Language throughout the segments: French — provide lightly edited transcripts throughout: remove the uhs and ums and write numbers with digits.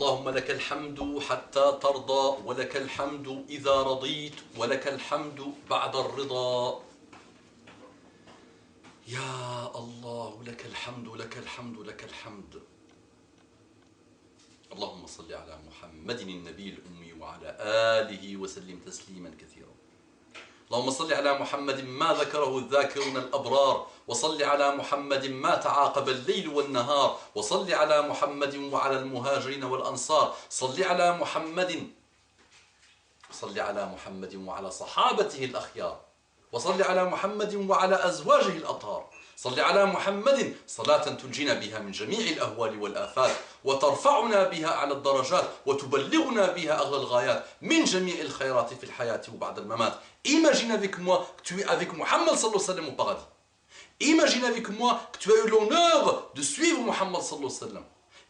اللهم لك الحمد حتى ترضى ولك الحمد إذا رضيت ولك الحمد بعد الرضا. يا الله لك الحمد لك الحمد لك الحمد. اللهم صل على محمد النبي الأمي وعلى آله وسلم تسليما كثيرا. اللهم صل على محمد ما ذكره الذاكرون الأبرار، وصل على محمد ما تعاقب الليل والنهار، وصل على محمد وعلى المهاجرين والأنصار، صل على محمد وعلى صحابته الأخيار، وصل على محمد وعلى أزواجه الأطهار، صل على محمد صلاة تنجينا بها من جميع الأهوال والآفات، وترفعنا بها أعلى الدرجات، وتبلغنا بها أغلى الغايات من جميع الخيرات في الحياة وبعد الممات. Imagine avec moi que tu es avec Muhammad sallallahu alayhi wa sallam au paradis. Imagine avec moi que tu as eu l'honneur de suivre Muhammad sallallahu alayhi wa sallam.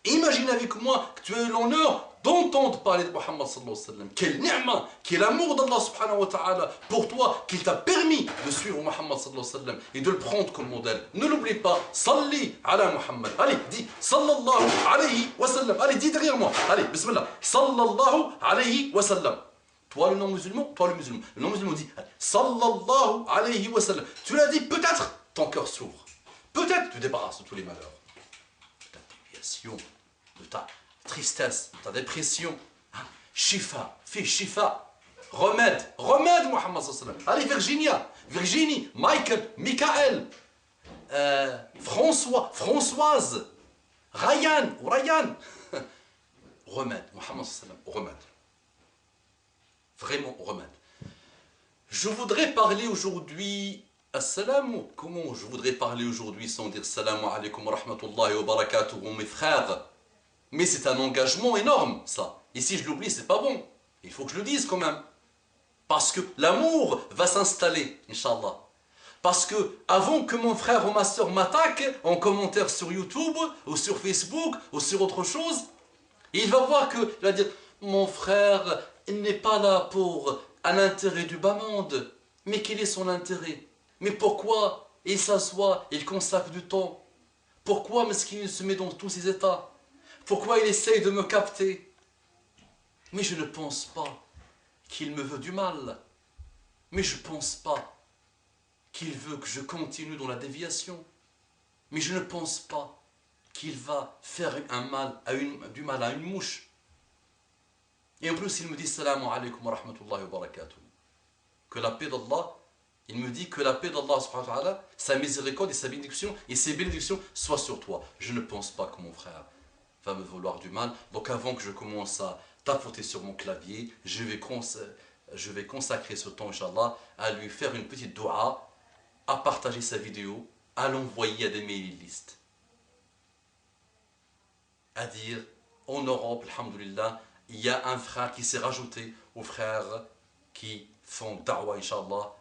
Imagine avec moi que tu as eu l'honneur d'entendre parler de Muhammad sallallahu alayhi wa sallam. Quel ni'ma, quel amour d'Allah subhanahu wa ta'ala pour toi, qu'il t'a permis de suivre Muhammad sallallahu alayhi wa sallam et de le prendre comme modèle. Ne l'oublie pas, salli ala Muhammad. Allez, dis sallallahu alayhi wa sallam. Allez, dis derrière moi. Allez, bismillah. Sallallahu alayhi wa sallam. Toi le non-musulman, toi le musulman. Le non-musulman dit sallallahu alayhi wa sallam. Tu l'as dit, peut-être ton cœur s'ouvre. Peut-être tu te débarrasses de tous les malheurs. De ta déviation, de ta tristesse, de ta dépression. Shifa, fais shifa. Remède, remède Muhammad sallallahu alayhi wa sallam. Allez, Virginia, Virginie, Michael, Michael, François, Françoise, Ryan, Ryan. Remède, Muhammad sallallahu alayhi wa sallam, remède. Vraiment remède. Je voudrais parler aujourd'hui, comment je voudrais parler aujourd'hui sans dire salam alaikum wa rahmatullahi wa barakatuh mes frères. Mais c'est un engagement énorme ça. Et si je l'oublie, c'est pas bon. Il faut que je le dise quand même. Parce que l'amour va s'installer, Inch'Allah. Parce que avant que mon frère ou ma soeur m'attaque en commentaire sur YouTube ou sur Facebook ou sur autre chose, il va voir que, il va dire, mon frère, il n'est pas là pour un intérêt du bas monde. Mais quel est son intérêt? Mais pourquoi il s'assoit, il consacre du temps? Pourquoi est-ce qu'il se met dans tous ces états? Pourquoi il essaye de me capter? Mais je ne pense pas qu'il me veut du mal. Mais je ne pense pas qu'il veut que je continue dans la déviation. Mais je ne pense pas qu'il va faire du mal à une mouche. Et en plus, il me dit salam alaikum wa rahmatullahi wa barakatuh. Que la paix d'Allah, il me dit que la paix d'Allah subhanahu wa ta'ala, sa miséricorde et sa bénédiction et ses bénédictions soient sur toi. Je ne pense pas que mon frère va me vouloir du mal. Donc avant que je commence à tapoter sur mon clavier, je vais consacrer ce temps, Inch'Allah, à lui faire une petite dua, à partager sa vidéo, à l'envoyer à des mailing lists. À dire, en Europe, alhamdulillah, il y a un frère qui s'est rajouté aux frères qui font da'wah, Inch'Allah,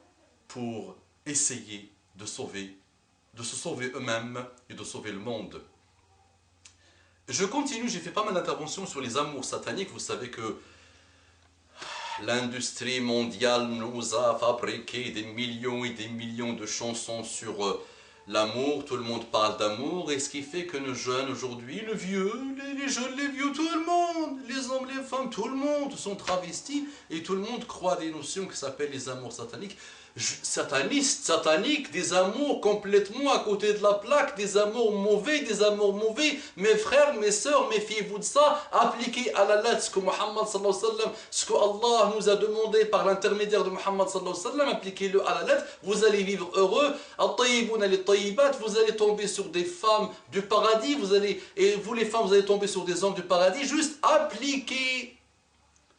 pour essayer de se sauver eux-mêmes et de sauver le monde. Je continue, j'ai fait pas mal d'interventions sur les amours sataniques. Vous savez que l'industrie mondiale nous a fabriqué des millions et des millions de chansons sur l'amour. Tout le monde parle d'amour, et ce qui fait que nos jeunes aujourd'hui, les vieux, les jeunes, les vieux, tout le monde, les hommes, les femmes, tout le monde sont travestis et tout le monde croit des notions qui s'appellent les amours sataniques. Satanistes, sataniques, des amours complètement à côté de la plaque, des amours mauvais, mes frères, mes sœurs, méfiez-vous de ça, appliquez à la lettre ce que Muhammad sallallahu alayhi wa sallam, ce que Allah nous a demandé par l'intermédiaire de Muhammad sallallahu alayhi wa sallam, appliquez-le à la lettre, vous allez vivre heureux, vous allez tomber sur des femmes du paradis, et vous les femmes, vous allez tomber sur des hommes du paradis, juste appliquez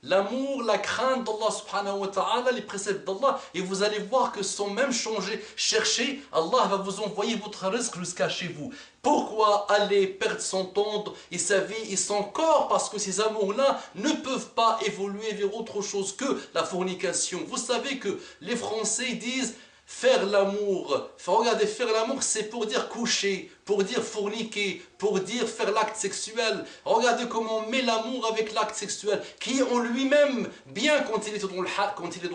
l'amour, la crainte d'Allah subhanahu wa ta'ala, les préceptes d'Allah, et vous allez voir que sans même changer, chercher, Allah va vous envoyer votre rizq jusqu'à chez vous. Pourquoi aller perdre son temps et sa vie et son corps? Parce que ces amours-là ne peuvent pas évoluer vers autre chose que la fornication. Vous savez que les Français disent faire l'amour. Regardez, faire l'amour, c'est pour dire coucher, pour dire forniquer, pour dire faire l'acte sexuel. Regardez comment on met l'amour avec l'acte sexuel, qui est en lui-même bien quand il est dans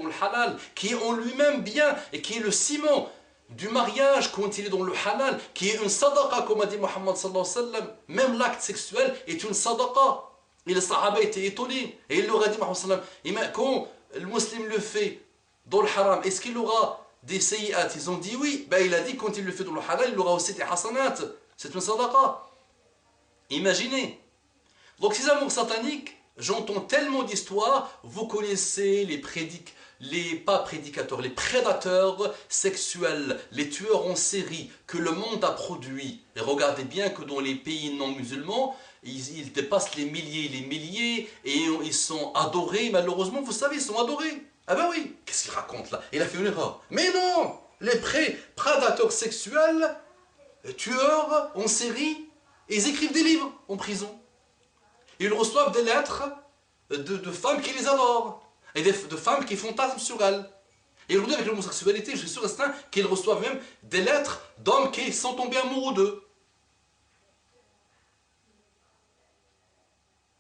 le halal, qui est en lui-même bien et qui est le ciment du mariage quand il est dans le halal, qui est une sadaqa, comme a dit Muhammad sallallahu alayhi wa sallam. Même l'acte sexuel est une sadaqa. Et les Sahaba étaient étonnés. Et il leur a dit, quand le musulman le fait dans le haram, est-ce qu'il aura des sayyat? Ils ont dit oui. Ben, il a dit quand il le fait dans le halal, il aura aussi des hasanat. C'est une sadaqa. Imaginez. Donc ces amours sataniques, j'entends tellement d'histoires, vous connaissez pas prédicateurs, les prédateurs sexuels, les tueurs en série que le monde a produits. Et regardez bien que dans les pays non musulmans, ils dépassent les milliers, et ils sont adorés, malheureusement, vous savez, ils sont adorés. Ah ben oui, qu'est-ce qu'il raconte là? Il a fait une erreur. Mais non, les prédateurs sexuels, les tueurs en série, ils écrivent des livres en prison. Ils reçoivent des lettres de femmes qui les adorent, et de femmes qui fantasment sur elles. Et aujourd'hui, avec l'homosexualité, je suis sûr et certain qu'ils reçoivent même des lettres d'hommes qui sont tombés amoureux d'eux.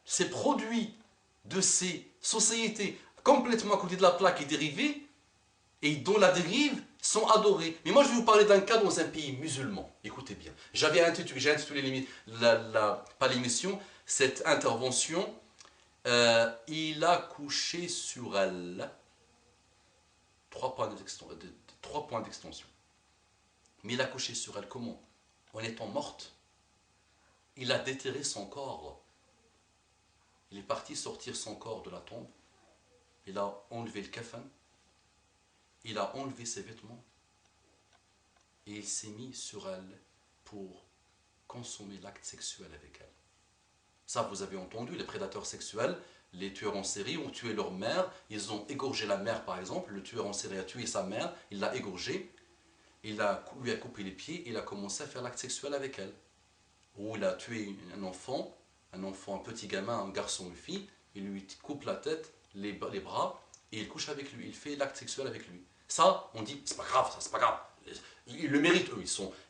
Ces produits de ces sociétés complètement à côté de la plaque et dérivées, et dont la dérive, sont adorés. Mais moi, je vais vous parler d'un cas dans un pays musulman. Écoutez bien. J'ai intitulé pas l'émission, cette intervention, il a couché sur elle. 3 points d'extension. Mais il a couché sur elle comment? En étant morte. Il a déterré son corps. Il est parti sortir son corps de la tombe. Il a enlevé le kafan. Il a enlevé ses vêtements. Et il s'est mis sur elle pour consommer l'acte sexuel avec elle. Ça, vous avez entendu, les prédateurs sexuels, les tueurs en série ont tué leur mère, ils ont égorgé la mère par exemple, le tueur en série a tué sa mère, il l'a égorgée, lui a coupé les pieds, il a commencé à faire l'acte sexuel avec elle. Ou il a tué un petit gamin, un garçon, une fille, il lui coupe la tête, les bras, et il couche avec lui, il fait l'acte sexuel avec lui. Ça, on dit, c'est pas grave, ça, c'est pas grave. Ils le méritent, eux,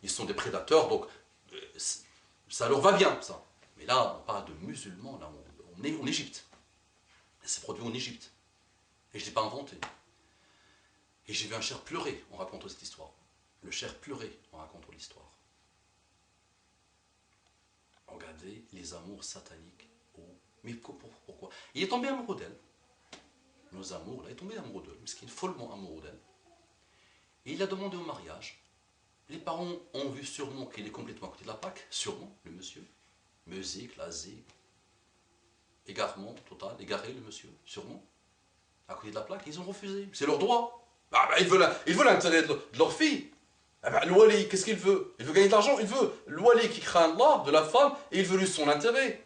ils sont des prédateurs, donc ça leur va bien, ça. Mais là, on parle de musulmans, là, on est en Égypte. C'est produit en Égypte. Et je ne l'ai pas inventé. Et j'ai vu un cher pleurer en racontant cette histoire. Le cher pleurer en racontant l'histoire. Regardez les amours sataniques. Oh. Mais pourquoi? Il est tombé amoureux d'elle. Nos amours, là, il est tombé amoureux d'elle. Parce qu'il est follement amoureux d'elle. Et il a demandé au mariage. Les parents ont vu sûrement qu'il est complètement à côté de la Pâque. Sûrement, le monsieur. Musique, lasé, égarement total, égaré le monsieur, sûrement, à côté de la plaque, ils ont refusé. C'est leur droit. Ils veulent l'intérêt de leur fille. Le wali, qu'est-ce qu'il veut? Il veut gagner de l'argent, il veut le wali qui craint Allah, de la femme, et il veut lui son intérêt.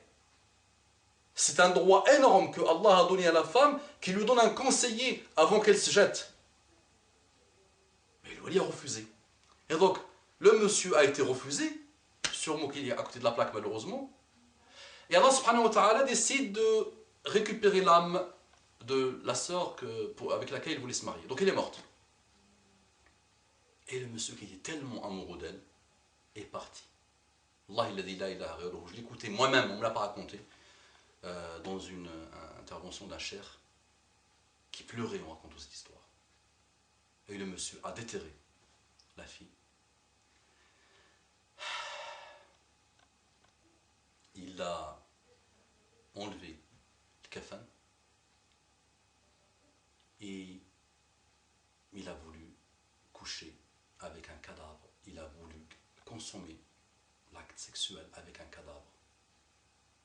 C'est un droit énorme que Allah a donné à la femme, qui lui donne un conseiller avant qu'elle se jette. Mais le wali a refusé. Et donc, le monsieur a été refusé, sûrement qu'il est à côté de la plaque malheureusement. Et Allah subhanahu wa ta'ala décide de récupérer l'âme de la sœur avec laquelle il voulait se marier. Donc elle est morte. Et le monsieur qui était tellement amoureux d'elle est parti. Allah il a dit la ilaha ghayruhu. Je l'écoutais moi-même, on ne me l'a pas raconté, dans une intervention d'un cheikh qui pleurait en racontant cette histoire. Et le monsieur a déterré la fille. Il a enlevé le kafan et il a voulu coucher avec un cadavre. Il a voulu consommer l'acte sexuel avec un cadavre.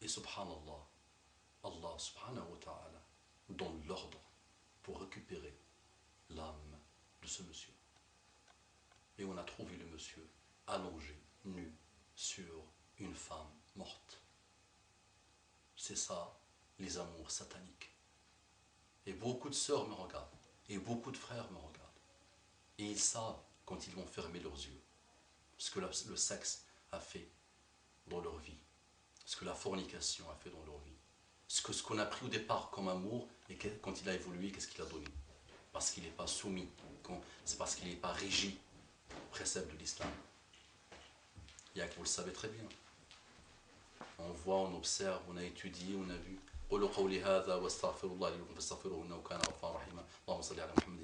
Et subhanallah, Allah subhanahu wa ta'ala donne l'ordre pour récupérer l'âme de ce monsieur. Et on a trouvé le monsieur allongé, nu, sur une femme morte. C'est ça, les amours sataniques. Et beaucoup de sœurs me regardent, et beaucoup de frères me regardent. Et ils savent, quand ils vont fermer leurs yeux, ce que le sexe a fait dans leur vie, ce que la fornication a fait dans leur vie, ce qu'on a pris au départ comme amour, et quand il a évolué, qu'est-ce qu'il a donné? Parce qu'il n'est pas soumis, c'est parce qu'il n'est pas régi au précepte de l'islam. Et vous le savez très bien. On voit, on observe, on a étudié, on a vu. قولوا قولي هذا واستغفر الله لكم فاستغفروه انه كان غفارا رحيما اللهم صل على محمد